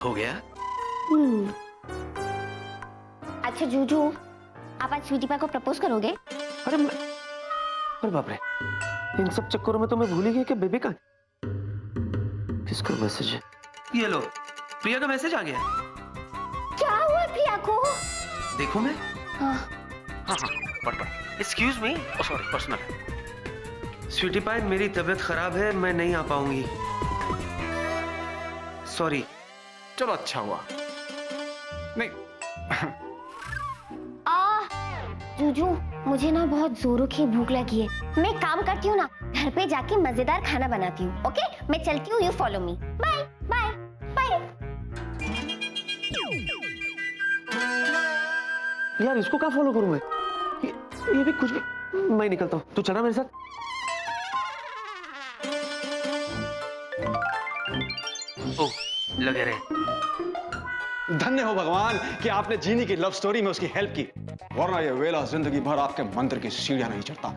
हो गया? अच्छा जूजू, आप आज स्वीटी पाई को प्रपोज करोगे? अरे बाप रे, इन सब चक्करों में तो मैं भूल ही गया कि बेबी का किसका मैसेज है। ये लो, प्रिया का मैसेज आ गया। क्या हुआ प्रिया को? देखो मैं। हाँ। हाँ पढ़। Excuse me, sorry personal. Sweetie pie, मेरी तबीयत खराब है, मैं नहीं आ पाऊंगी। सॉरी। चलो अच्छा हुआ। नहीं जूजू, मुझे ना बहुत जोरों की भूख लगी है। मैं काम करती हूँ ना, घर पे जाके मजेदार खाना बनाती हूँ। ओके, मैं चलती हूँ, you follow me. Bye bye bye. यार इसको क्या फॉलो करूं मैं? ये भी कुछ भी। मैं निकलता हूँ, तू चला मेरे साथ। ओह, लगे रहे। धन्य हो भगवान कि आपने जीनी की लव स्टोरी में उसकी हेल्प की, वरना ये वेला जिंदगी भर आपके मंदिर की सीढ़ियां नहीं चढ़ता।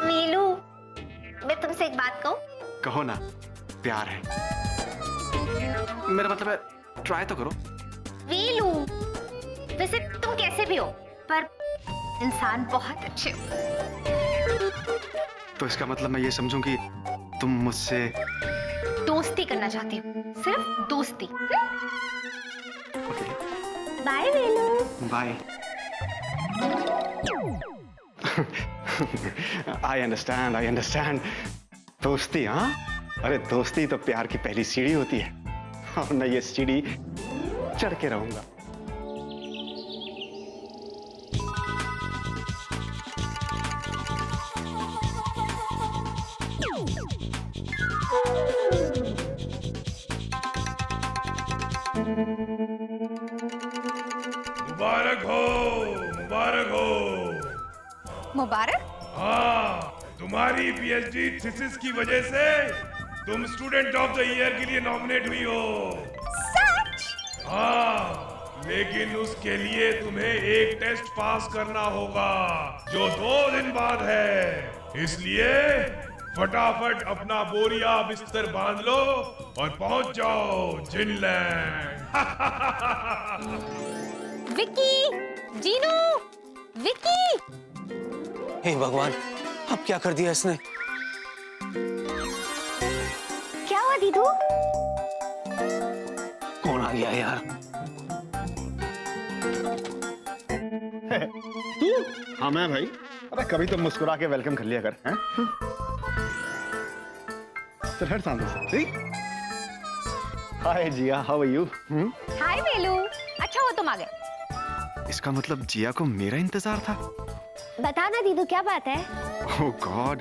वीलू, मैं तुमसे एक बात कहूं? कहो ना, प्यार है। मेरा मतलब है, ट्राई तो करो। वीलू, वैसे तुम कैसे भी हो, पर इंसान बहुत अच्छे हो। तो इसका मतलब मैं ये समझूं कि तुम मुझसे दोस्ती करना चाहती हूँ, सिर्फ दोस्ती। ओके, बाय वीलू। बाय। I understand. दोस्ती, हाँ? अरे दोस्ती तो प्यार की पहली सीढ़ी होती है, और मैं ये सीढ़ी चढ़ के रहूंगा। मुबारक हो। मुबारक? हाँ, तुम्हारी पीएचडी थीसिस की वजह से तुम स्टूडेंट ऑफ द ईयर के लिए नॉमिनेट हुई हो। सच? हाँ, लेकिन उसके लिए तुम्हें एक टेस्ट पास करना होगा जो 2 दिन बाद है। इसलिए फटाफट अपना बोरिया बिस्तर बांध लो और पहुंच जाओ जिनलैंड। विक्की, जीनू, विक्की। हे भगवान, अब क्या कर दिया इसने? क्या हुआ दीदू? कौन आ गया यार? तू? हाँ मैं भाई। अरे कभी तो मुस्कुरा के वेलकम कर लिया कर, हैं? चल हट सामने से, ठीक? हाय जिया, हाउ आर यू? हाय वेलू, अच्छा हुआ तुम आ गए। इसका मतलब जिया को मेरा इंतजार था। बता ना दीदू, क्या बात है? ओह गॉड,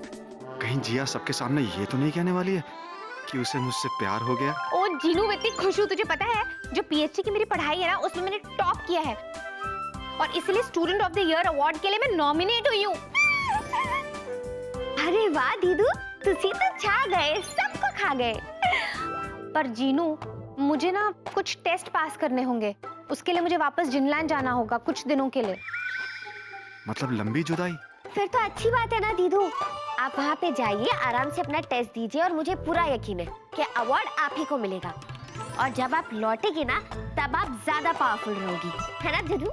कहीं जिया सबके सामने ये तो नहीं कहने वाली है कि उसे मुझसे प्यार हो गया। ओ जीनू, मैं इतनी खुश हूँ, तुझे पता है जो पीएचडी की मेरी पढ़ाई है ना, उसमें मैंने टॉप किया है और इसलिए student of the year award के लिए मैं नॉमिनेट हुई हूँ। अरे वाह दीदू, तुसी तो छा गए, सबको खा गए। पर जीनू, मुझे ना कुछ टेस्ट पास करने होंगे, उसके लिए मुझे वापस जिनलैंड जाना होगा कुछ दिनों के लिए। मतलब लंबी जुदाई? फिर तो अच्छी बात है ना दीदू, आप वहाँ पे जाइए, आराम से अपना टेस्ट दीजिए और मुझे पूरा यकीन है कि अवार्ड आप ही को मिलेगा। और जब आप लौटेगी ना, तब आप ज्यादा पावरफुल रहोगी, है ना दीदू?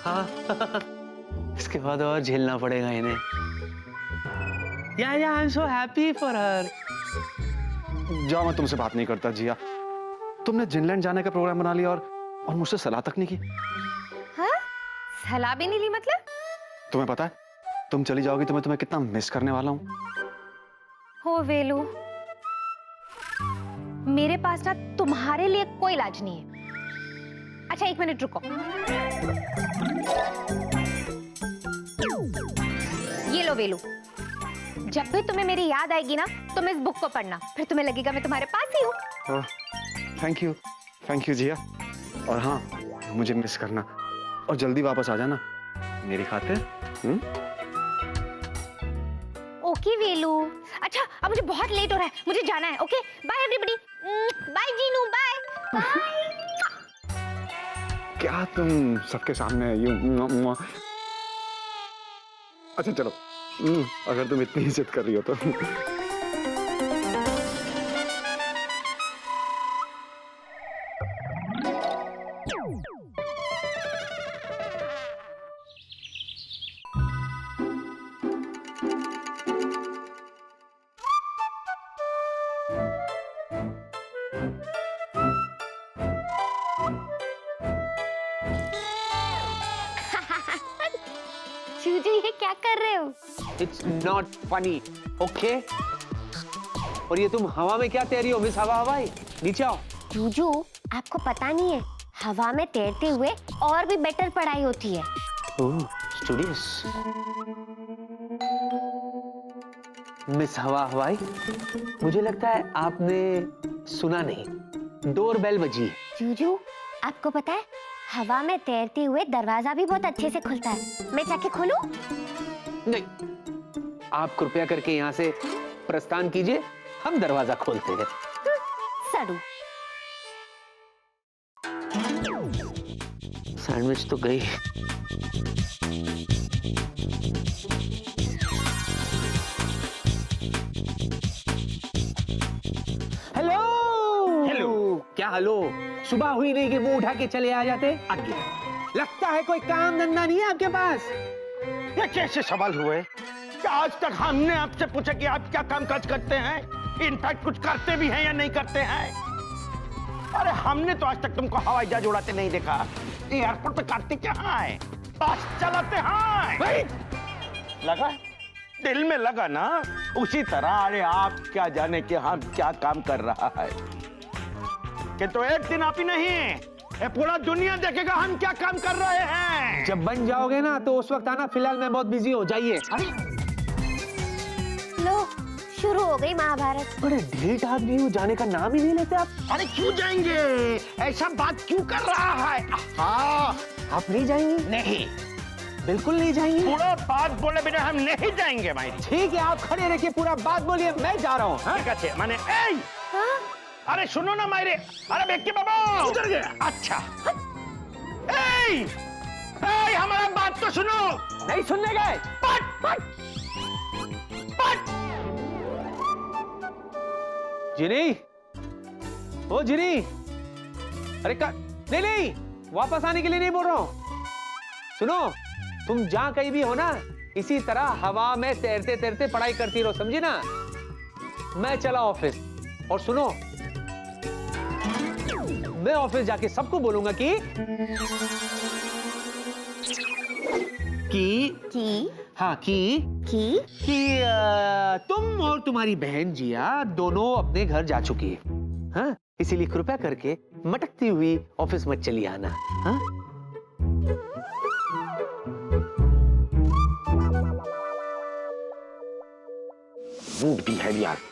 हाँ। इसके बाद और झेलना पड़ेगा इन्हें। या I am so happy for her. जाओ, मैं तुमसे बात नहीं करता जिया। तुमने जिनलैंड जाने का प्रोग्राम बना लिया और मुझसे सलाह तक नहीं की। हाँ? सलाह भी नहीं ली मतलब? तुम्हें पता है, तुम चली जाओगी तो मैं तुम्हें कितना मिस करने वाला हूँ। हो वेलू, मेरे पास ना तुम्हारे लिए कोई इलाज नहीं है। अच्छा 1 मिनट रुको, ये लो वेलू, जब भी तुम्हें मेरी याद आएगी ना, तुम इस बुक को पढ़ना, फिर तुम्हें लगेगा मैं तुम्हारे पास ही हूँ। थैंक यू जिया। और हाँ, मुझे मिस करना और जल्दी वापस आ जाना मेरी खातिर। ओके वेलू। अच्छा अब मुझे बहुत लेट हो रहा है, मुझे जाना है। Okay bye everybody, bye Jinu, bye. क्या तुम सबके सामने यूं? अच्छा चलो, अगर तुम इतनी इज्जत कर रही हो तो। क्या कर रहे हो? It's not funny, okay? और ये तुम हवा में क्या तैर रही हो मिस हवा हवाई? नीचे आओ। जूजू, आपको पता नहीं है, हवा में तैरते हुए और भी बेटर पढ़ाई होती है। ओह, स्टूडियस। मिस हवा हवाई, मुझे लगता है आपने सुना नहीं, डोरबेल बजी है। जूजू, आपको पता है हवा में तैरते हुए दरवाजा भी बहुत अच्छे से खुलता है। मैं जाके खोलूं? नहीं, आप कृपया करके यहाँ से प्रस्थान कीजिए, हम दरवाजा खोलते हैं। सड़ू। सैंडविच तो गई। Hello hello. क्या हेलो? सुबह हुई नहीं कि मुंह उठा के चले आ जाते? आगे लगता है कोई काम धंधा नहीं है आपके पास। ये कैसे सवाल हुए? क्या आज तक हमने आपसे पूछा कि आप क्या काम काज करते हैं? इनफैक्ट कुछ करते भी हैं या नहीं करते हैं? अरे हमने तो आज तक तुमको हवाई जहाज उड़ाते नहीं देखा। एयरपोर्ट पे करते क्या है? बस चलाते हैं। लगा? दिल में लगा ना? उसी तरह अरे आप क्या जाने कि हम क्या काम कर रहा है। कि तो एक दिन आप ही नहीं, ये पूरा दुनिया देखेगा हम क्या काम कर रहे हैं। जब बन जाओगे ना तो उस वक्त आना, फिलहाल मैं बहुत बिजी हूँ, जाइए। लो, शुरू हो गई महाभारत। बड़े ढीठ आदमी हो, जाने का नाम ही नहीं लेते आप। अरे क्यों जाएंगे? ऐसा बात क्यों कर रहा है? हाँ, आप नहीं जाएंगे? नहीं, बिल्कुल नहीं जाएंगे। पूरा बात बोले बिना हम नहीं जाएंगे भाई। ठीक है, आप खड़े रहिए, पूरा बात बोलिए, मैं जा रहा हूँ। ठीक है, मैंने हाँ? अरे सुनो ना मायरे, अरे बेटी बाबा उधर गया। अच्छा, हमारा बात तो सुनो। नहीं सुनने गए? पट पट पट। जिनी, ओ जिनी, अरे नहीं नहीं, वापस आने के लिए नहीं बोल रहा हूँ। सुनो, तुम जहां कहीं भी हो ना, इसी तरह हवा में तैरते तैरते पढ़ाई करती रहो, समझी ना? मैं चला ऑफिस। और सुनो, मैं ऑफिस जाके सबको बोलूंगा कि हाँ कि तुम और तुम्हारी बहन जिया दोनों अपने घर जा चुकी है। हाँ, इसीलिए कृपया करके मटकती हुई ऑफिस मत चली आना। हाँ? Rude behaviour.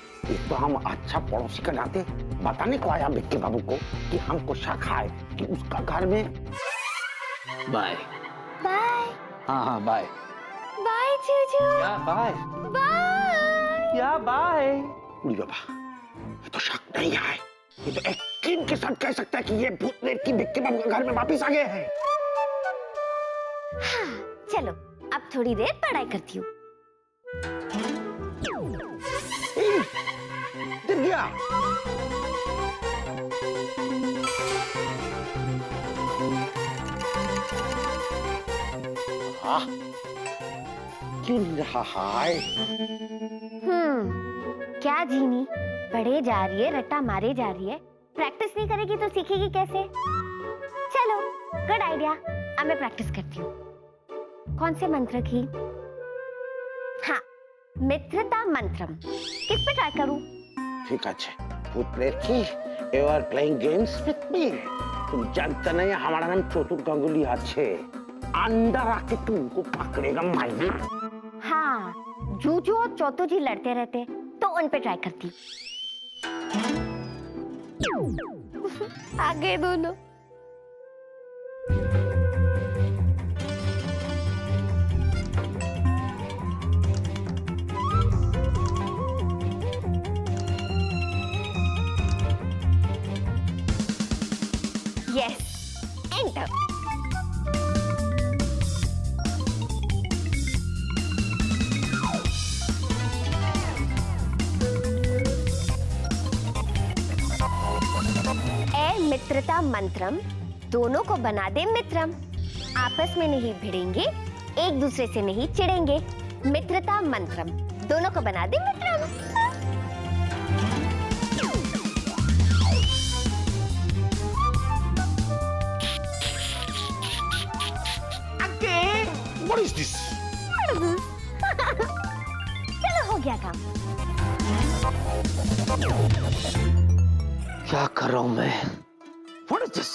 तो हम अच्छा पड़ोसी का नाते बताने को आया बिक्की बाबू को कि हमको शक है कि उसका घर में। बाय बाय हाँ बाय बाय जूजू। या बाय बाय या बाय। उड़ी बाबा, ये तो शक नहीं है, ये तो यकीन के साथ कह सकता है कि ये भूत प्रेत की बिक्की बाबू के घर में वापिस आ गए हैं। हाँ, चलो अब थोड़ी देर पढ़ाई करती हूँ। गिर गया। हाँ, क्यों नहीं रहा है? क्या जीनी, पढ़े जा रही है, रट्टा मारे जा रही है, प्रैक्टिस नहीं करेगी तो सीखेगी कैसे? चलो, गुड आइडिया, अब मैं प्रैक्टिस करती हूँ। कौन से मंत्र की? हाँ, मित्रता मंत्रम। किस पे ट्राई करूँ? ठीक है, भूत प्रेत की you are playing games with me. तुम जानते नहीं हमारा नाम चतुर गंगुली अच्छे। अंदर आके तुमको पकड़ेगा माइने। हाँ, जूजू और चोतू जी लड़ते रहते, तो उन पे ट्राई करती। आगे दोनों। Yes, enter. मित्रता मंत्रम, दोनों को बना दे मित्रम। आपस में नहीं भिड़ेंगे, एक दूसरे से नहीं चिढ़ेंगे। मित्रता मंत्रम, दोनों को बना दे मित्रम। What is this? क्या कर रहा हूं मैं? What is this?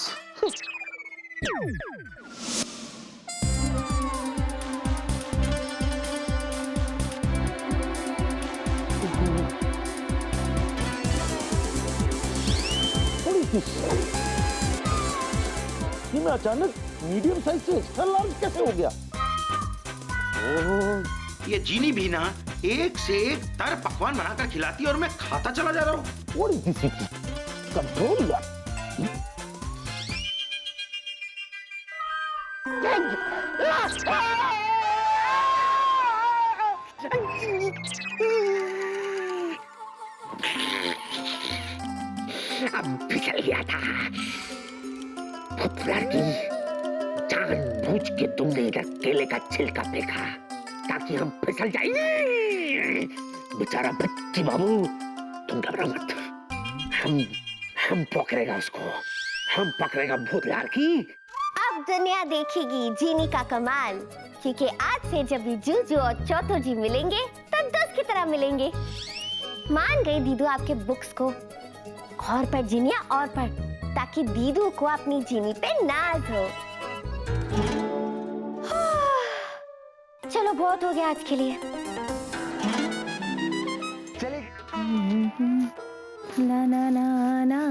What is this? ये मैं अचानक मीडियम साइज से एक्स्ट्रा लार्ज कैसे हो गया? ओह, ये जीनी भी ना एक से एक तर पकवान बनाकर खिलाती है और मैं खाता चला जा रहा हूँ। what is this? कंट्रोल यार। अब फिसल गया था। लड़की, जानबूझ के तुमने इधर केले का छिलका फेंका ताकि हम फिसल जाएं। बेचारा बच्ची बाबू, तुम घबराओ मत। हम पकड़ेगा उसको, हम पकड़ेगा भूत लड़की। अब दुनिया देखेगी जीनी का कमाल, क्योंकि आज से जब भी जूजू और चौथो जी मिलेंगे तब दोस्त की तरह मिलेंगे। मान गई दीदू आपके बुक्स को, और पर जीनिया और पर, ताकि दीदू को अपनी जीनी पे नाज हो। चलो बहुत हो गया आज के लिए। चले। ना ना ना ना।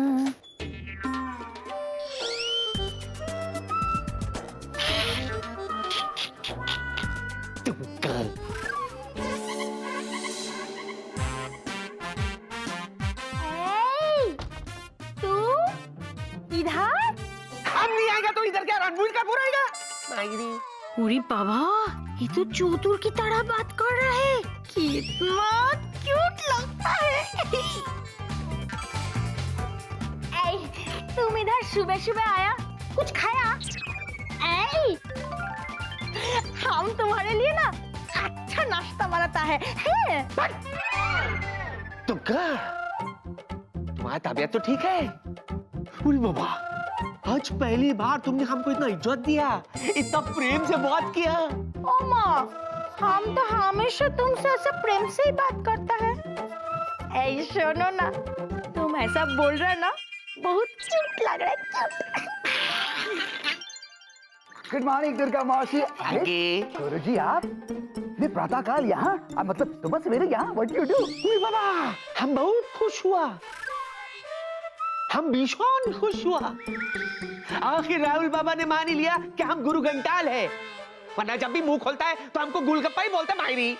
अब नहीं आएगा तो इधर क्या रणबीर कपूर आएगा? मायरी। अरे बाबा, ये तो चोतुर की तरह बात कर रहा है। कितना क्यूट लगता है। ऐ, तुम इधर सुबह सुबह आया, कुछ खाया? ऐ, हम तुम्हारे लिए ना अच्छा नाश्ता बनाता है। तुम्हारी तबीयत तो ठीक है? अरे बाबा, आज पहली बार तुमने हमको इतना इज्जत दिया, इतना प्रेम से बात किया। ओ माँ, हम तो हमेशा तुमसे ऐसे प्रेम से ही बात करता है। ऐ सुनो ना, तुम ऐसा बोल रहे ना, बहुत क्यूट लग रहा है। गुड मॉर्निंग दुर्गा मौसी। गुरुजी आप ने प्रातःकाल यहाँ, मतलब सुबह सवेरे यहाँ, व्हाट यू डू? बाबा, हम बहुत खुश हुआ, हम भीषण खुश हुआ। आखिर राहुल बाबा ने मान ही लिया कि हम गुरु घंटाल है, वरना जब भी मुंह खोलता है तो हमको गोलगप्पा ही बोलता है। मायरी,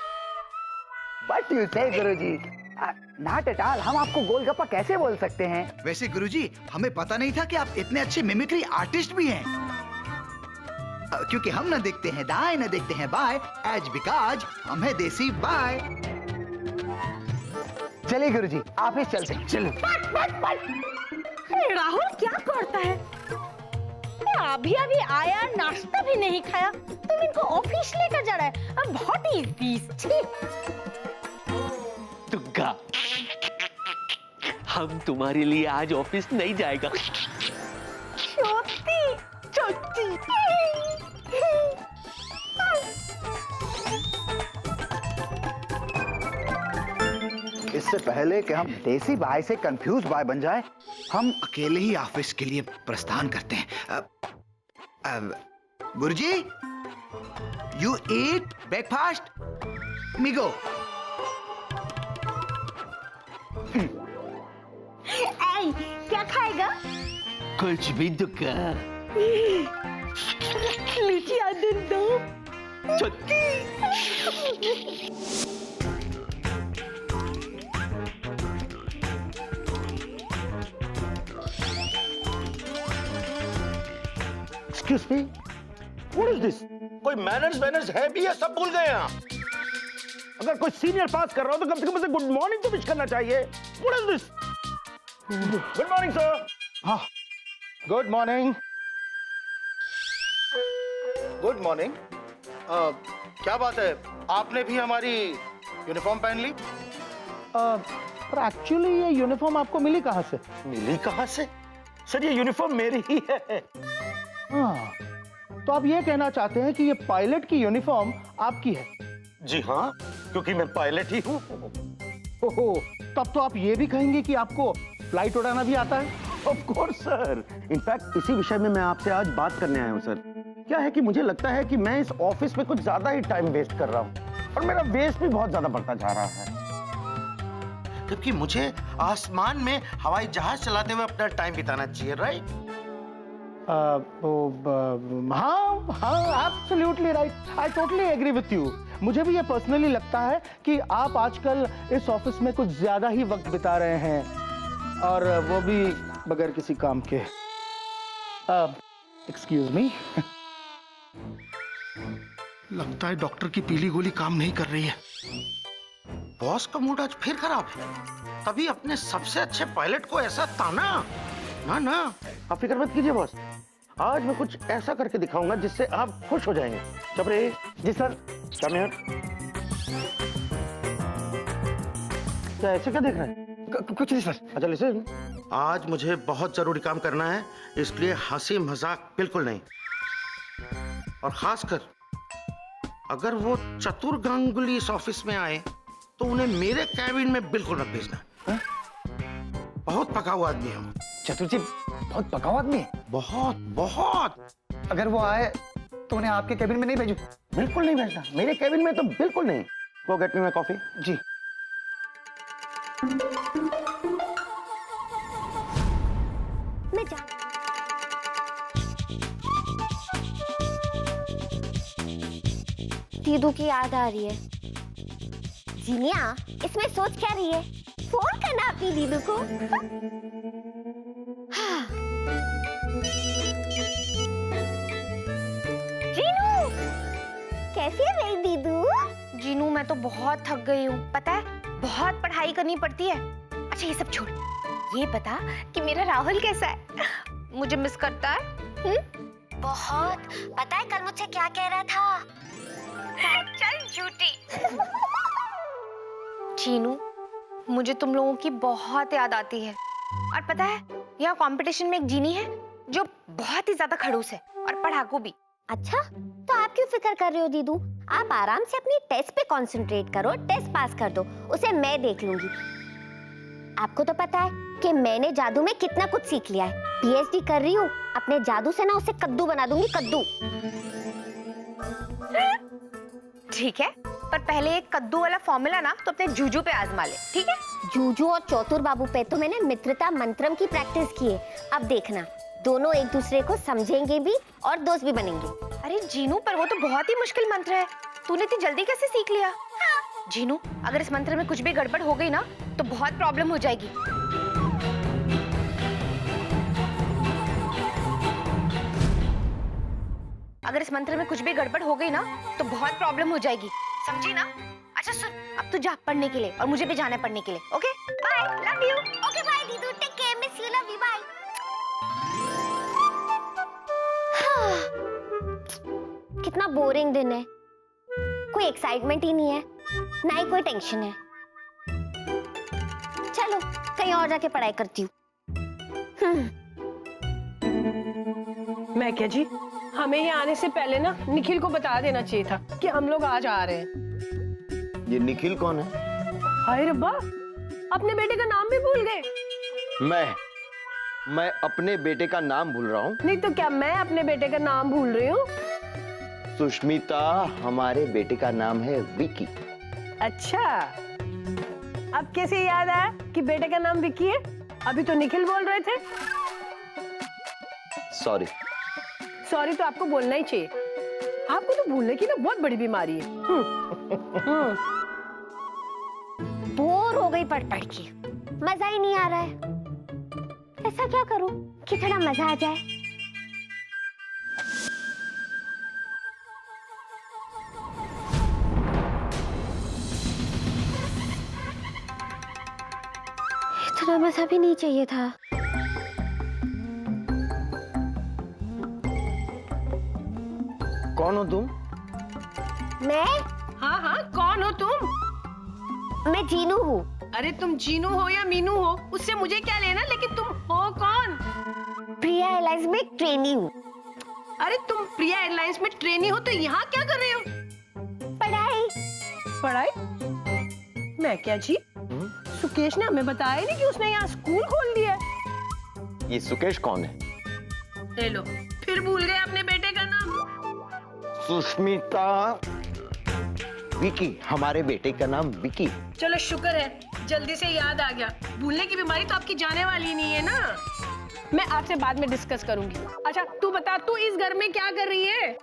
व्हाट यू से गुरुजी? नॉट एट ऑल, हम आपको गोलगप्पा कैसे बोल सकते हैं? वैसे गुरुजी, हमें पता नहीं था कि आप इतने अच्छे मिमिक्री आर्टिस्ट भी हैं। क्योंकि हम न देखते हैं दाएं न देखते हैं बाएं, एज बिकॉज हम है देसी बाय। चलिए गुरुजी, ऑफिस चलते हैं। चलो। राहुल क्या करता है? अभी अभी आया, नाश्ता भी नहीं खाया, तुम इनको ऑफिस लेकर जा रहा है। अब बहुत ही दुर्गा, हम तुम्हारे लिए आज ऑफिस नहीं जाएगा। छोटी छोटी। इससे पहले कि हम देसी बाय से कंफ्यूज बाय बन जाए, हम अकेले ही ऑफिस के लिए प्रस्थान करते हैं। गुरुजी, यू ईट ब्रेकफास्ट? मिगो। ऐ, क्या खाएगा? कुछ भी दुर्गा। लीची आदन दो। छोटी। Excuse me? What is this? कोई मैनर्स है भी या सब भूल गए आप? अगर कोई सीनियर पास कर रहा हो तो कम से कम उसे गुड मॉर्निंग तो विश करना चाहिए। What is this? Good morning sir. हाँ, गुड मॉर्निंग। Good morning. क्या बात है, आपने भी हमारी यूनिफॉर्म पहन ली? पर एक्चुअली ये यूनिफॉर्म आपको मिली कहाँ से? मिली कहाँ से? सर, ये यूनिफॉर्म मेरी ही है। हाँ, तो आप ये कहना चाहते हैं कि ये पायलट की यूनिफॉर्म आपकी है? जी हाँ, क्योंकि मैं पायलट ही हूँ। ओहो, तब तो आप ये भी कहेंगे कि आपको फ्लाइट उड़ाना भी आता है। ऑफ कोर्स सर, इनफैक्ट इसी विषय में मैं आपसे आज बात करने आया हूँ सर। क्या है कि मुझे लगता है कि मैं इस ऑफिस में कुछ ज्यादा ही टाइम वेस्ट कर रहा हूँ और मेरा वेस्ट भी बहुत ज्यादा बढ़ता जा रहा है, जबकि मुझे आसमान में हवाई जहाज चलाते हुए अपना टाइम बिताना चाहिए, राइट? हाँ हाँ, absolutely right, I totally agree with you. मुझे भी ये पर्सनली लगता है कि आप आजकल इस ऑफिस में कुछ ज्यादा ही वक्त बिता रहे हैं, और वो भी बगैर किसी काम के। Excuse me. लगता है डॉक्टर की पीली गोली काम नहीं कर रही है। बॉस का मूड आज फिर खराब है, तभी अपने सबसे अच्छे पायलट को ऐसा ताना। ना ना, आप फिक्र मत कीजिए बॉस, आज मैं कुछ ऐसा करके दिखाऊंगा जिससे आप खुश हो जाएंगे। चपरे जी सर, कम हियर। क्या ऐसे क्या देख रहे हैं? कुछ नहीं सर। अच्छा लिसन, आज मुझे बहुत जरूरी काम करना है, इसलिए हंसी मजाक बिल्कुल नहीं। और खासकर अगर वो चतुर गांगुली इस ऑफिस में आए तो उन्हें मेरे कैबिन में बिल्कुल मत भेजना। बहुत पका हुआ आदमी है। चतुर जी बहुत पकाऊ आदमी है। बहुत बहुत। अगर वो आए तो उन्हें आपके कैबिन में नहीं भेजूं? बिल्कुल नहीं भेजना, मेरे कैबिन में तो बिल्कुल नहीं। Go get me my coffee. जी। मैं जा दीदू की याद आ रही है। जीनिया, इसमें सोच क्या रही है? फोन करना अपनी दीदू को। हाँ। जीनू, कैसी है मेरी दीदू? जीनू, मैं तो बहुत थक गई हूँ, पता है, बहुत पढ़ाई करनी पड़ती है। अच्छा ये सब छोड़, ये बता कि मेरा राहुल कैसा है? मुझे मिस करता है? बहुत। पता है कल मुझसे क्या कह रहा था? चल झूठी। चीनू, मुझे तुम लोगों की बहुत याद आती है। और पता है, यहाँ कंपटीशन में एक जीनी है जो बहुत ही ज्यादा खड़ूस है और पढ़ाकू भी। अच्छा, तो आप क्यों फिक्र कर रहे हो दीदू? आप आराम से अपनी टेस्ट पे कंसंट्रेट करो, टेस्ट पास कर दो, उसे मैं देख लूंगी। आपको तो पता है कि मैंने जादू में कितना कुछ सीख लिया है। पीएचडी कर रही हूँ, अपने जादू से ना उसे कद्दू बना दूंगी, कद्दू। ठीक है, पर पहले एक कद्दू वाला फॉर्मूला ना तो अपने जूजू पे आजमा ले, ठीक है? जूजू और चौतुर बाबू पे तो मैंने मित्रता मंत्रम की प्रैक्टिस की है। अब देखना, दोनों एक दूसरे को समझेंगे भी और दोस्त भी बनेंगे। अरे जीनू, पर वो तो बहुत ही मुश्किल मंत्र है, तूने इतनी जल्दी कैसे सीख लिया? जीनू, अगर इस मंत्र में कुछ भी गड़बड़ हो गई ना तो बहुत प्रॉब्लम हो जाएगी। अगर इस मंत्र में कुछ भी गड़बड़ हो गई ना तो बहुत प्रॉब्लम हो जाएगी, समझी ना? अच्छा सुन, अब तू जा पढ़ने के लिए, और मुझे भी जाना है पढ़ने के लिए। Okay bye, love you. Okay bye दीदू, take care, miss you, love you, bye. कितना बोरिंग दिन है, कोई एक्साइटमेंट ही नहीं है, ना ही कोई टेंशन है। चलो कहीं और जाके पढ़ाई करती हूँ। मैं क्या जी, हमें यहाँ आने से पहले ना निखिल को बता देना चाहिए था कि हम लोग आज आ रहे हैं। ये निखिल कौन है? हाय रब्बा, अपने बेटे का नाम भी भूल गए। मैं अपने बेटे का नाम भूल रहा हूँ? नहीं तो क्या मैं अपने बेटे का नाम भूल रही हूँ? सुष्मिता, हमारे बेटे का नाम है विकी। अच्छा, अब कैसे याद आया कि बेटे का नाम विकी है? अभी तो निखिल बोल रहे थे। सॉरी। सॉरी तो आपको बोलना ही चाहिए, आपको तो भूलने की ना बहुत बड़ी बीमारी है। बोर हो गई पढ़ पढ़ के, मजा ही नहीं आ रहा है। ऐसा क्या करूं कि थोड़ा मजा आ जाए? इतना मजा भी नहीं चाहिए था। कौन हो तुम? मैं? हाँ हाँ, कौन हो तुम? मैं जीनू हूँ। अरे तुम जीनू हो या मीनू हो, उससे मुझे क्या लेना, लेकिन तुम हो कौन? प्रिया एयरलाइंस में ट्रेनी हूँ। अरे तुम प्रिया एयरलाइंस में ट्रेनी हो तो यहाँ क्या कर रहे हो? पढ़ाई। पढ़ाई? मैं क्या जी, सुकेश ने हमें बताया ही नहीं कि उसने यहाँ स्कूल खोल दिया है। ये सुकेश कौन है? ले लो, फिर भूल गए अपने बेटे का नाम। सुष्मिता, विकी, हमारे बेटे का नाम विकी। चलो शुक्र है जल्दी से याद आ गया। भूलने की बीमारी तो आपकी जाने वाली नहीं है ना। मैं आपसे बाद में डिस्कस करूंगी। अच्छा तू बता, तू इस घर में क्या कर रही है?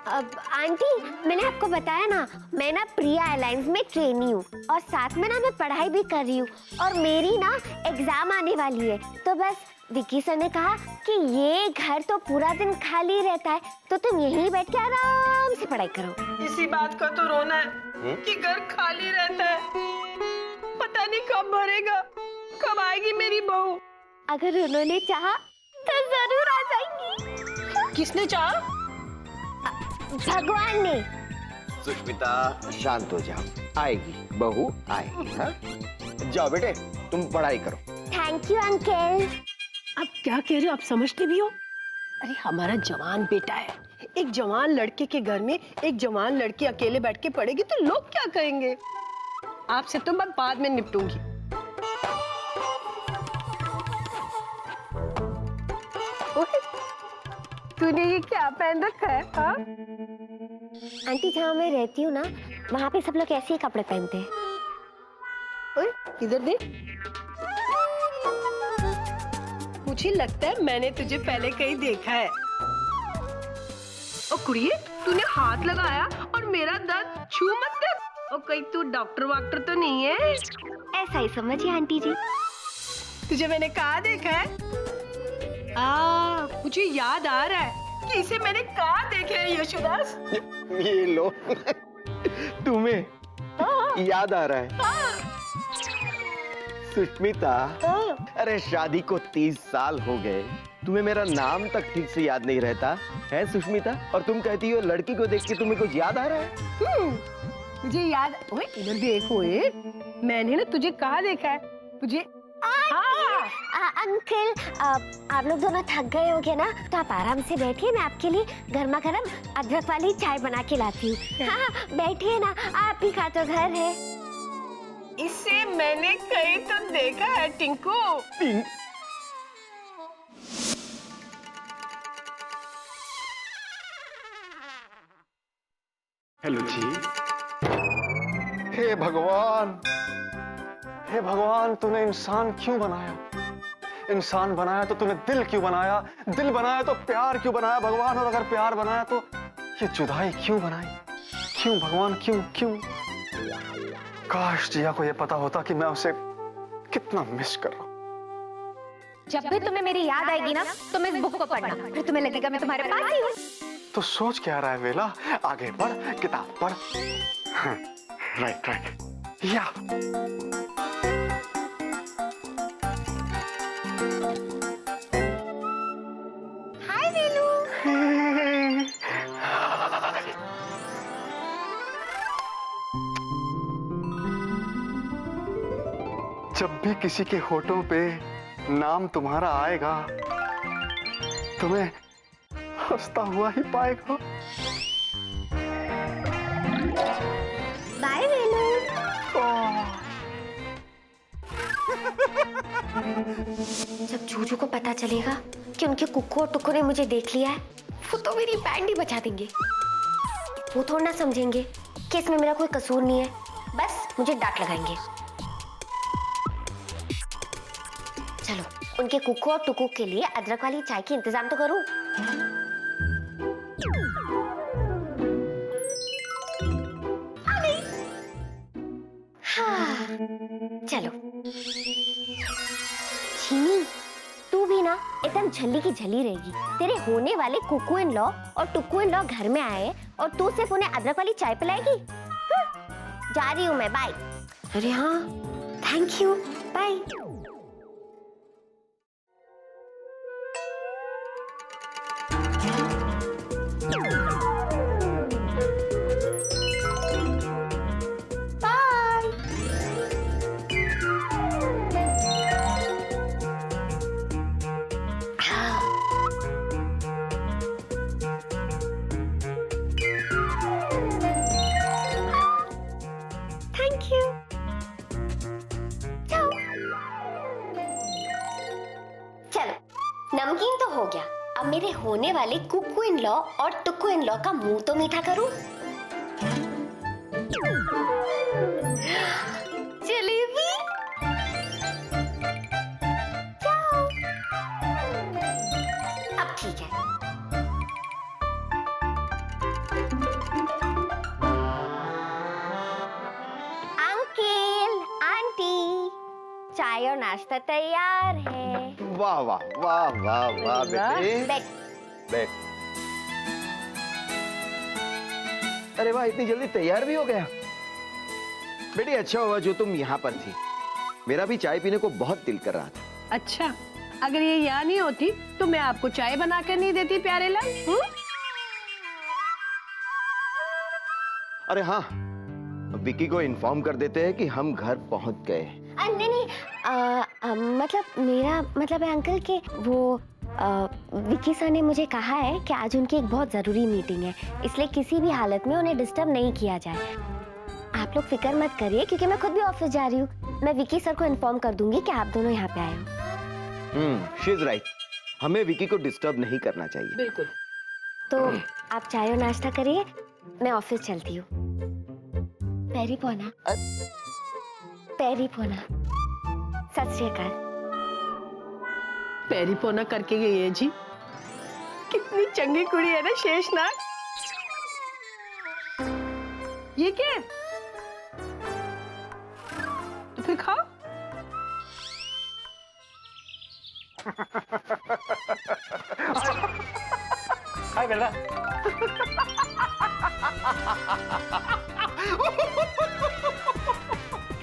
अब आंटी, मैंने आपको बताया ना, मैं ना प्रिया एयरलाइंस में ट्रेनी हूँ और साथ में ना मैं पढ़ाई भी कर रही हूँ और मेरी ना एग्जाम आने वाली है। तो बस विकी सर ने कहा कि ये घर तो पूरा दिन खाली रहता है, तो तुम यहीं बैठ के आराम से पढ़ाई करो। इसी बात का तो रोना है कि घर खाली रहता है। पता नहीं कब भरेगा, कब आएगी मेरी बहू। अगर उन्होंने चाहा तो जरूर आ जाएंगी। किसने चाहा? भगवान ने। सुष्मिता शांत हो जाओ, आएगी बहू आएगी। हाँ? जाओ बेटे तुम पढ़ाई करो। Thank you uncle. अब क्या कह रहे हो, आप समझते भी हो? अरे हमारा जवान बेटा है, एक जवान लड़के के घर में एक जवान लड़की अकेले बैठ के पढ़ेगी तो लोग क्या कहेंगे? आपसे तो मैं बाद में निपटूंगी। ओए, तूने ये क्या पहन रखा है? हाँ? आंटी, जहाँ मैं रहती हूँ ना, वहाँ पे सब लोग ऐसे ही कपड़े पहनते हैं। ओए, इधर देख। मुझे लगता है मैंने तुझे पहले कहीं देखा है। ओ कुड़िए, तूने हाथ लगाया और मेरा दर्द छू मत कर। ओ कहीं तू डॉक्टर वाक्टर तो नहीं है? ऐसा ही समझिए आंटी जी। तुझे मैंने कहाँ देखा है? मुझे याद आ रहा है कि इसे मैंने कहाँ देखा है यशोदास। ये लो तुम्हें याद आ रहा है? सुष्मिता, अरे शादी को 30 साल हो गए, तुम्हें मेरा नाम तक ठीक से याद नहीं रहता है सुष्मिता? और तुम कहती हो लड़की को देख के तुम्हें कुछ याद आ रहा है? मुझे याद। ओए इधर देखो, मैंने ना तुझे कहाँ देखा है? मुझे अंकल, आप लोग दोनों थक गए होगे ना, तो आप आराम से बैठिए, मैं आपके लिए गर्मा गर्म अदरक वाली चाय बना के लाती हूँ। हाँ बैठिए ना, आप ही का तो घर है। इसे मैंने कहीं तो देखा है टिंकू। हेलो जी। हे भगवान, हे भगवान, तूने इंसान क्यों बनाया? इंसान बनाया तो तूने दिल क्यों बनाया? दिल बनाया तो प्यार क्यों बनाया भगवान? और अगर प्यार बनाया तो ये जुदाई क्यों बनाई? क्यों भगवान, क्यों क्यों? काश जिया को ये पता होता कि मैं उसे कितना मिस कर रहा हूं। जब भी तुम्हें मेरी याद आएगी ना, तुम इस बुक को पढ़ना, फिर तुम्हें लगेगा मैं तुम्हारे पास ही हूँ। तो सोच क्या रहा है वेला? आगे बढ़, किताब पढ़। राइट राइट, या हाय वेलू। जब भी किसी के होठों पे नाम तुम्हारा आएगा, तुम्हें हंसता हुआ ही पाएगा। बाय वेलू। जब जूजू को पता चलेगा कि उनके कुक्कू और टुक्कू ने मुझे देख लिया है, वो तो मेरी बैंड ही बजा देंगे। वो थोड़ा ना समझेंगे कि इसमें मेरा कोई कसूर नहीं है, बस मुझे डांट लगाएंगे। चलो, उनके कुक्कू और टुक्कू के लिए अदरक वाली चाय की इंतजाम तो करूं। आ गई। हाँ, चलो। चीनी, तू भी ना एकदम झल्ली की झल्ली रहेगी। तेरे होने वाले कुकू इन लॉ और टुकू इन लॉ घर में आए और तू सिर्फ उन्हें अदरक वाली चाय पिलाएगी? जा रही हूँ मैं, बाय। अरे हाँ, thank you, bye. Thank you. जाओ। चलो नमकीन तो हो गया, अब मेरे होने वाले कुकू इन लॉ और टुकू इन लॉ का मुंह तो मीठा करूं। जलेबी जाओ। अब ठीक है। अंकल आंटी, चाय और नाश्ता तैयार है। वाह वाह वाह वाह वाह बेटे। बैठ। बैठ। अरे वाह, इतनी जल्दी तैयार भी हो गया। बेटी अच्छा हुआ जो तुम यहाँ पर थी, मेरा भी चाय पीने को बहुत दिल कर रहा था। अच्छा, अगर ये यहाँ नहीं होती तो मैं आपको चाय बना कर नहीं देती प्यारे लाल। अरे हाँ, विकी को इन्फॉर्म कर देते हैं कि हम घर पहुंच गए। नहीं नहीं, मतलब मेरा मतलब है अंकल के वो विकी सर ने मुझे कहा है कि आज उनकी एक बहुत जरूरी मीटिंग है, इसलिए किसी भी हालत में उन्हें डिस्टर्ब नहीं किया जाए। आप लोग फिक्र मत करिए क्योंकि मैं खुद भी ऑफिस जा रही हूँ। मैं विकी सर को इन्फॉर्म कर दूंगी कि आप दोनों यहाँ पे आए हो। शी इज राइट, हमें विकी को डिस्टर्ब नहीं करना चाहिए। बिल्कुल। तो आप चाय और नाश्ता करिए, मैं ऑफिस चलती हूँ। पैरी पोना, पैरी पोना, सत श्री अकाल। पैरी पोना करके गई है जी। कितनी चंगी कुड़ी है ना शेषनाग। ये क्या है? तो फिर खाओ। हाय बेला।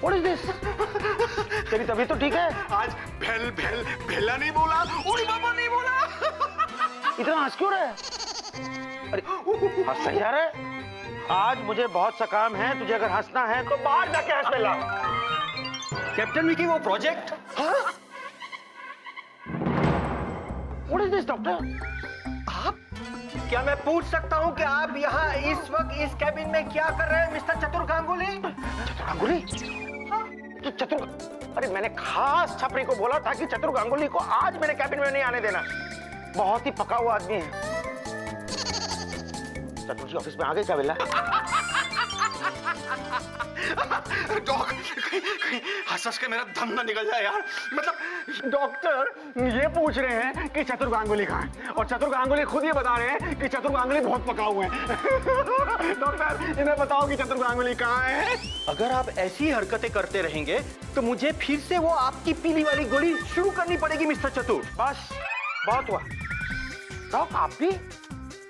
What is this? तेरी तबीयत तो ठीक है? आज भेल भेल भेला नहीं बोला, उड़ी बाबा नहीं बोला। इतना हंस क्यों रहा है? अरे हंसता जा रहा है? आज मुझे बहुत सा काम है, तुझे अगर हंसना है तो बाहर जाके हंस बेला। कैप्टन विकी वो project? What is this, doctor? आप क्या मैं पूछ सकता हूँ कि आप यहाँ इस वक्त इस कैबिन में क्या कर रहे हैं मिस्टर चतुर गांगुली? चतुर गांगुली? तो चतुर, अरे मैंने खास छपरी को बोला था कि चतुर गांगुली को आज मेरे कैबिन में नहीं आने देना। बहुत ही पका हुआ आदमी है। चतुर जी ऑफिस में आ गए क्या बेला? हंस के मेरा दम ना निकल जाए यार। मतलब डॉक्टर ये पूछ रहे हैं कि चतुर गांगुली कहाँ है, और चतुर गांगुली खुद ये बता रहे हैं कि चतुर गांगुली बहुत पका हुए हैं। डॉक्टर इन्हें बताओ कि चतुर गांगुली कहाँ है। अगर आप ऐसी हरकतें करते रहेंगे तो मुझे फिर से वो आपकी पीली वाली गोली शुरू करनी पड़ेगी मिस्टर चतुर। बस बहुत हुआ। डॉक्टर आप भी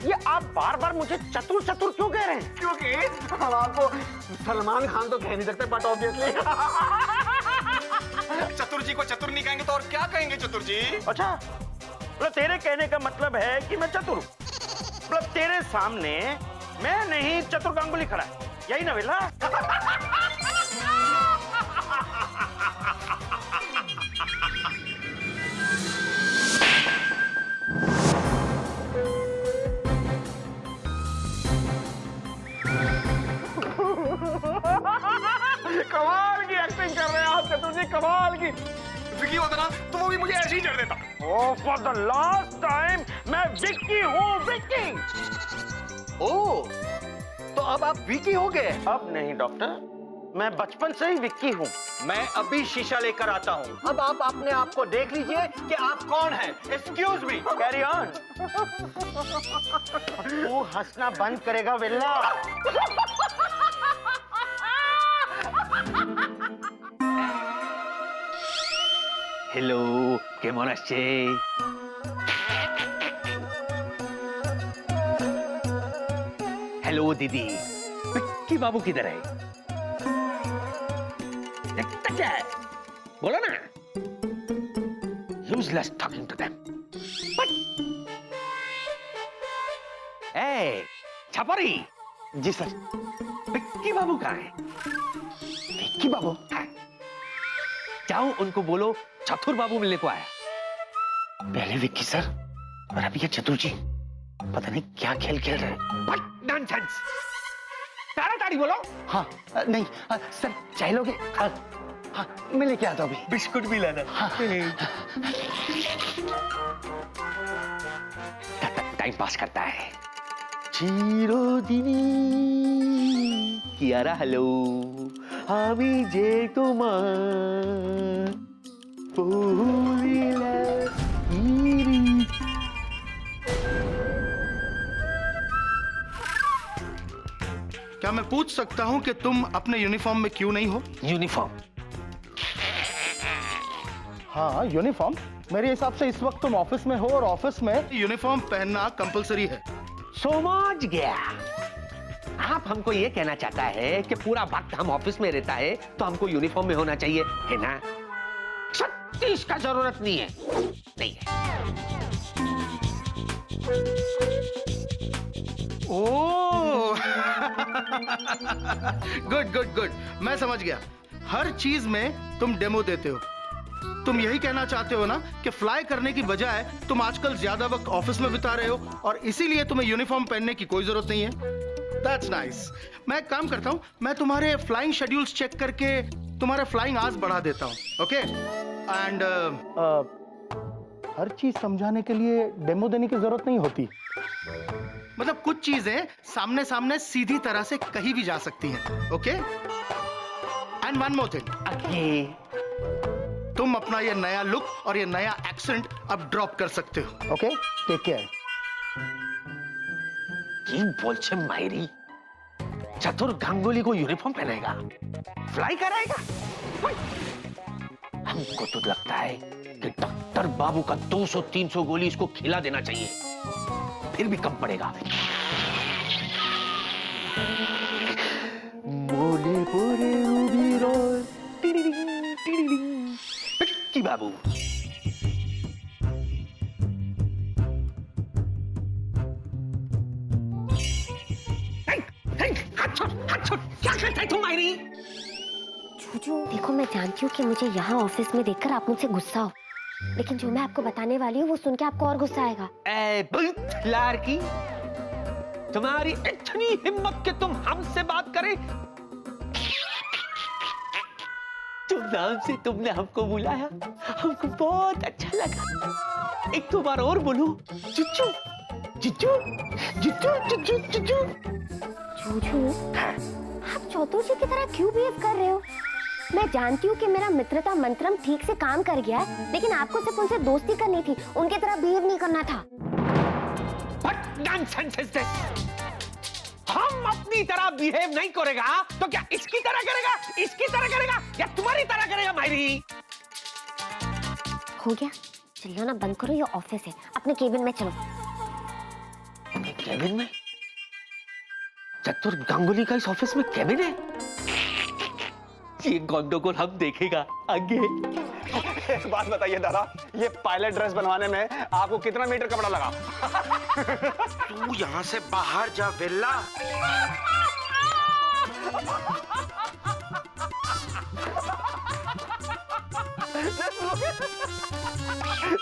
ये आप बार बार मुझे चतुर चतुर क्यों कह रहे हैं? क्योंकि हम आपको सलमान खान तो कह नहीं सकते, बट ऑब्वियसली चतुर जी को चतुर नहीं कहेंगे तो और क्या कहेंगे चतुर जी? अच्छा, मतलब तेरे कहने का मतलब है कि मैं चतुर हूँ। मतलब तेरे सामने मैं नहीं चतुर गांगुली खड़ा है, यही ना बेला? कमाल की एक्टिंग कर रहे हैं आप चतुर जी, कमाल की। विकी होता ना तो वो भी मुझे ऐसे ही चढ़ देता। Oh, for the last time, मैं विक्की हूँ, विक्की। ओह, तो अब आप विकी हो गए? अब नहीं डॉक्टर, मैं बचपन से ही विक्की हूँ। मैं अभी शीशा लेकर आता हूँ। अब आप अपने आप को देख लीजिए कि आप कौन हैं। Excuse me, carry on. तू हंसना बंद करेगा वेल्ला? हेलो, केमन आछे? हेलो दीदी, विक्की बाबू किधर है? देखता क्या है? बोलो ना। Useless talking to them. But... Hey, छपरी। जी सर। विक्की बाबू कहाँ है? विक्की बाबू? हाँ। जाओ उनको बोलो चतुर बाबू मिलने को आया। पहले विक्की सर और अभी ये चतुर जी पता नहीं क्या खेल खेल रहे हैं। What nonsense! ताड़ाताड़ी बोलो। हाँ नहीं सर, चाय लोगे? हाँ। हाँ, मैं लेके आता हूँ अभी। बिस्कुट भी लाना। टाइम पास करता है। चिरदिनी कियारा हेलो আমি যে তোমার ভুলিলা ইরি। क्या मैं पूछ सकता हूँ कि तुम अपने यूनिफॉर्म में क्यों नहीं हो? यूनिफॉर्म? हाँ यूनिफॉर्म। मेरे हिसाब से इस वक्त तुम ऑफिस में हो और ऑफिस में यूनिफॉर्म पहनना कंपलसरी है। समझ गया। आप हमको ये कहना चाहता है कि पूरा वक्त हम ऑफिस में रहता है तो हमको यूनिफॉर्म में होना चाहिए, है ना? सच्ची इसका जरूरत नहीं है, नहीं है। ओह गुड गुड गुड, मैं समझ गया। हर चीज में तुम डेमो देते हो। तुम यही कहना चाहते हो ना कि फ्लाई करने की बजाय तुम आजकल ज्यादा वक्त ऑफिस में बिता रहे हो और इसीलिए तुम्हें यूनिफॉर्म पहनने की कोई जरूरत नहीं है। That's nice. मैं एक काम करता हूँ, मैं तुम्हारे फ्लाइंग शेड्यूल्स चेक करके तुम्हारे फ्लाइंग आवर्स बढ़ा देता हूँ, ओके? एंड हर चीज समझाने के लिए डेमो देने की जरूरत नहीं होती। मतलब कुछ चीजें सामने सामने सीधी तरह से कहीं भी जा सकती हैं, okay? And one more thing, तुम अपना ये नया लुक और ये नया एक्सेंट अब ड्रॉप कर सकते हो, ओके? Take care. কি বলছে মাইরি? चतुर गांगुली को यूनिफॉर्म पहनाएगा, फ्लाई कराएगा? हमको तो लगता है कि डॉक्टर बाबू का 200-300 गोली इसको खिला देना चाहिए, फिर भी कम पड़ेगा। मोले पोरे उबीरो टिडिडिंग टिडिडिंग। पिट्टी बाबू क्या करता है तुम मायरी? जूजू देखो, मैं जानती हूँ कि मुझे यहाँ ऑफिस में देखकर आप मुझसे गुस्सा हो, लेकिन जो मैं आपको बताने वाली हूँ वो सुन के आपको और गुस्सा आएगा। ए बुतलार की, तुम्हारी इतनी हिम्मत कि तुम हमसे बात करे? तुम नाम से तुमने हमको बुलाया, हमको बहुत अच्छा लगा। एक दो बार और बोलो, जुजू जुजू जुजू जुजू जुजू। जूजू, आप चौधरी जी की तरह क्यों बिहेव कर रहे हो? मैं जानती हूँ कि मेरा मित्रता मंत्रम ठीक से काम कर गया है, लेकिन आपको सिर्फ उनसे दोस्ती करनी थी, उनकी तरह बिहेव नहीं करना था। What nonsense is this? हम अपनी तरह बिहेव नहीं करेगा तो क्या इसकी तरह करेगा, इसकी तरह करेगा या तुम्हारी तरह करेगा मायरी? हो गया, चिल्लाना बंद करो, ये ऑफिस है, अपने केबिन में चलो। केबिन में? चतुर गांगुली का इस ऑफिस में केबिन है? ये गंडोगोल हम देखेगा आगे। एक बात बताइए दादा, ये पायलट ड्रेस बनवाने में आपको कितना मीटर कपड़ा लगा? तू यहाँ से बाहर जा वेल्ला।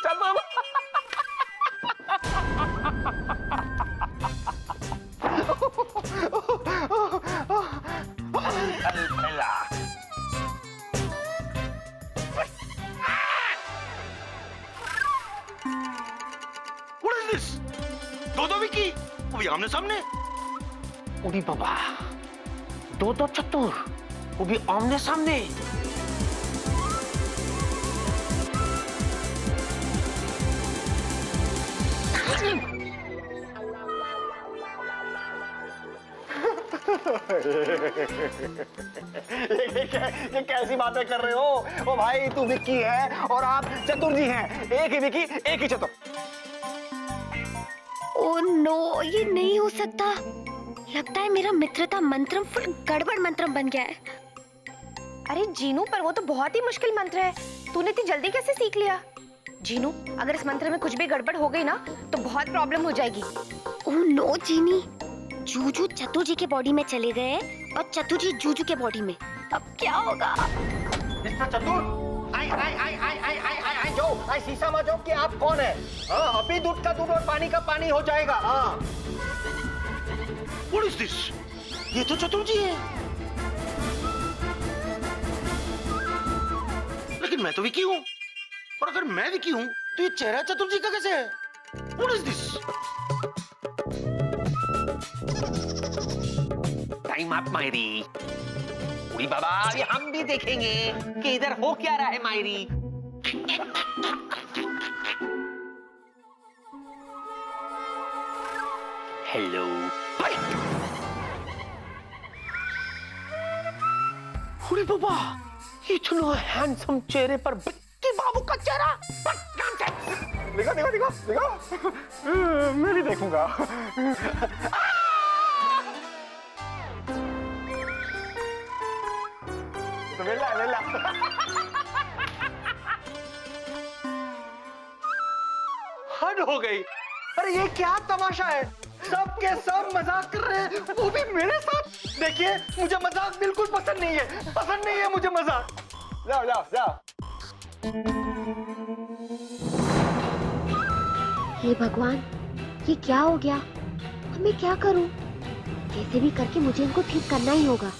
चल दो विकी, वो भी आमने सामने। उड़ी बाबा, दो चतुर, वो भी आमने सामने। ये कैसी बातें कर रहे हो? ओ भाई, तू विक्की है और आप चतुर जी हैं। एक ही विक्की, एक ही चतुर। ओह नो, ये नहीं हो सकता। लगता है मेरा मित्रता मंत्रम फुल गड़बड़ मंत्रम बन गया है। अरे जीनू, पर वो तो बहुत ही मुश्किल मंत्र है, तूने इतनी जल्दी कैसे सीख लिया? जीनू, अगर इस मंत्र में कुछ भी गड़बड़ हो गई ना तो बहुत प्रॉब्लम हो जाएगी। ओह नो जीनी, जूजू चतुर जी के बॉडी में चले गए और चतुर जी जूजू के बॉडी में। अब क्या होगा? मिस्टर चतुर, आई आई आई आई आई आई आई आई जो आई शीशा में जो कि आप कौन है? हाँ, अभी दूध का दूध और पानी का पानी हो जाएगा। हाँ। What is this? ये तो चतुर जी है। लेकिन मैं तो विकी हूँ, और अगर मैं विकी हूँ तो ये चेहरा चतुर्जी का कैसे है? What is this? Time up मायरी। उड़ी बाबा, अभी हम भी देखेंगे कि इधर हो क्या रहा है मायरी। हेलो। उड़ी बाबा, इतना हैंडसम चेहरे पर विक्की बाबू का चेहरा। देखो देखो देखो देखो, मैं भी देखूंगा। तो वेला वेला। हद हो गई। अरे ये क्या तमाशा है? सब के सब मजाक कर रहे हैं, वो भी मेरे साथ। देखिए, मुझे मजाक बिल्कुल पसंद नहीं है, पसंद नहीं है मुझे मजाक। जाओ जाओ जाओ। हे भगवान, ये क्या हो गया? अब मैं क्या करूं? कैसे भी करके मुझे इनको ठीक करना ही होगा।